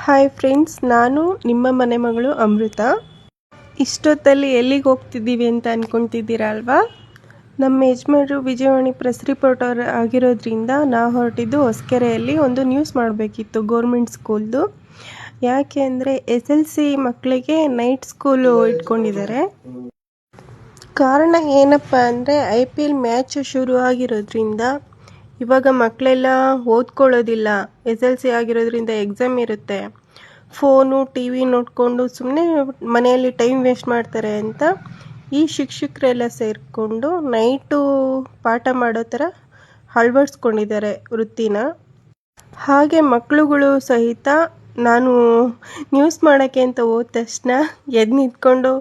Hi friends, ನಾನು ನಿಮ್ಮ ಮನೆ ಮಗಳು ಅಮೃತ. ಇಷ್ಟೊತ್ತಲ್ಲಿ ಎಲ್ಲಿಗೆ ಹೋಗ್ತಿದ್ದೀವಿ ಅಂತ ಅಂದ್ಕೊತಿದ್ದೀರಾ ಅಲ್ವಾ? ನಮ್ಮ ಯಜಮಾನರು ವಿಜಯವಾಣಿ ಪ್ರೆಸ್ ರಿಪೋರ್ಟರ್ ಆಗಿರೋದ್ರಿಂದ ನಾವು ಹೊರಟಿದ್ದು ಹೊಸಕೆರೆಯಲ್ಲಿ ಒಂದು ನ್ಯೂಸ್ ಮಾಡಬೇಕಿತ್ತು ಗೌರ್ಮೆಂಟ್ ಸ್ಕೂಲ್ದು. ಯಾಕೆ ಅಂದರೆ SLC ಮಕ್ಕಳಿಗೆ ನೈಟ್ ಸ್ಕೂಲು ಇಟ್ಕೊಂಡಿದ್ದಾರೆ. ಕಾರಣ ಏನಪ್ಪ ಅಂದರೆ IPL ಮ್ಯಾಚ್ ಶುರು ಆಗಿರೋದ್ರಿಂದ ಇವಾಗ ಮಕ್ಕಳೆಲ್ಲ ಓದ್ಕೊಳ್ಳೋದಿಲ್ಲ. SLC ಆಗಿರೋದ್ರಿಂದ ಎಕ್ಸಾಮ್ ಇರುತ್ತೆ, ಫೋನು TV ನೋಡಿಕೊಂಡು ಸುಮ್ಮನೆ ಮನೆಯಲ್ಲಿ ಟೈಮ್ ವೇಸ್ಟ್ ಮಾಡ್ತಾರೆ ಅಂತ ಈ ಶಿಕ್ಷಕರೆಲ್ಲ ಸೇರಿಕೊಂಡು ನೈಟು ಪಾಠ ಮಾಡೋ ಥರ ಅಳವಡಿಸ್ಕೊಂಡಿದ್ದಾರೆ ವೃತ್ತಿನ. ಹಾಗೆ ಮಕ್ಕಳುಗಳು ಸಹಿತ ನಾನು ನ್ಯೂಸ್ ಮಾಡೋಕ್ಕೆ ಅಂತ ಹೋದ ತಕ್ಷಣ ಎದ್ದು ನಿಂತ್ಕೊಂಡು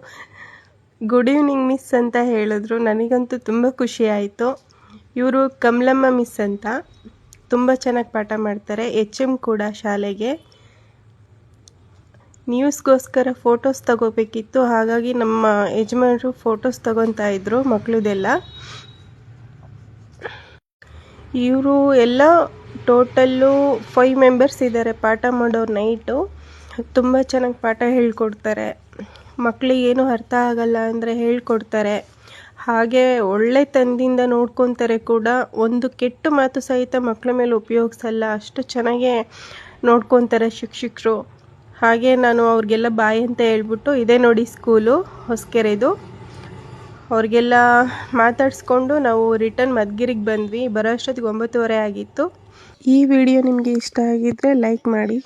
ಗುಡ್ ಈವ್ನಿಂಗ್ ಮಿಸ್ ಅಂತ ಹೇಳಿದ್ರು. ನನಗಂತೂ ತುಂಬ ಖುಷಿ ಆಯಿತು. ಇವರು ಕಮಲಮ್ಮ ಮಿಸ್ ಅಂತ, ತುಂಬ ಚೆನ್ನಾಗಿ ಪಾಠ ಮಾಡ್ತಾರೆ, HM ಕೂಡ ಶಾಲೆಗೆ. ನ್ಯೂಸ್ಗೋಸ್ಕರ ಫೋಟೋಸ್ ತಗೋಬೇಕಿತ್ತು, ಹಾಗಾಗಿ ನಮ್ಮ ಯಜಮಾನರು ಫೋಟೋಸ್ ತಗೊತಾ ಇದ್ರು ಮಕ್ಕಳದೆಲ್ಲ. ಇವರು ಎಲ್ಲ ಟೋಟಲ್ಲು 5 ಮೆಂಬರ್ಸ್ ಇದ್ದಾರೆ ಪಾಠ ಮಾಡೋರು. ನೈಟು ತುಂಬ ಚೆನ್ನಾಗಿ ಪಾಠ ಹೇಳ್ಕೊಡ್ತಾರೆ. ಮಕ್ಕಳಿಗೆ ಏನು ಅರ್ಥ ಆಗಲ್ಲ ಅಂದರೆ ಹೇಳ್ಕೊಡ್ತಾರೆ. ಹಾಗೆ ಒಳ್ಳೆ ತನದಿಂದ ನೋಡ್ಕೊತಾರೆ ಕೂಡ. ಒಂದು ಕೆಟ್ಟ ಮಾತು ಸಹಿತ ಮಕ್ಕಳ ಮೇಲೆ ಉಪಯೋಗಿಸಲ್ಲ, ಅಷ್ಟು ಚೆನ್ನಾಗೇ ನೋಡ್ಕೊತಾರೆ ಶಿಕ್ಷಕರು. ಹಾಗೆ ನಾನು ಅವ್ರಿಗೆಲ್ಲ ಬಾಯ್ ಅಂತ ಹೇಳ್ಬಿಟ್ಟು, ಇದೇ ನೋಡಿ ಸ್ಕೂಲು ಹೊಸಕೆರೆದು, ಅವ್ರಿಗೆಲ್ಲ ಮಾತಾಡಿಸ್ಕೊಂಡು ನಾವು ರಿಟರ್ನ್ ಮಧುಗಿರಿಗೆ ಬಂದ್ವಿ. ಬರೋ ಅಷ್ಟೊತ್ತಿಗೆ 9:30 ಆಗಿತ್ತು. ಈ ವಿಡಿಯೋ ನಿಮಗೆ ಇಷ್ಟ ಆಗಿದ್ದರೆ ಲೈಕ್ ಮಾಡಿ.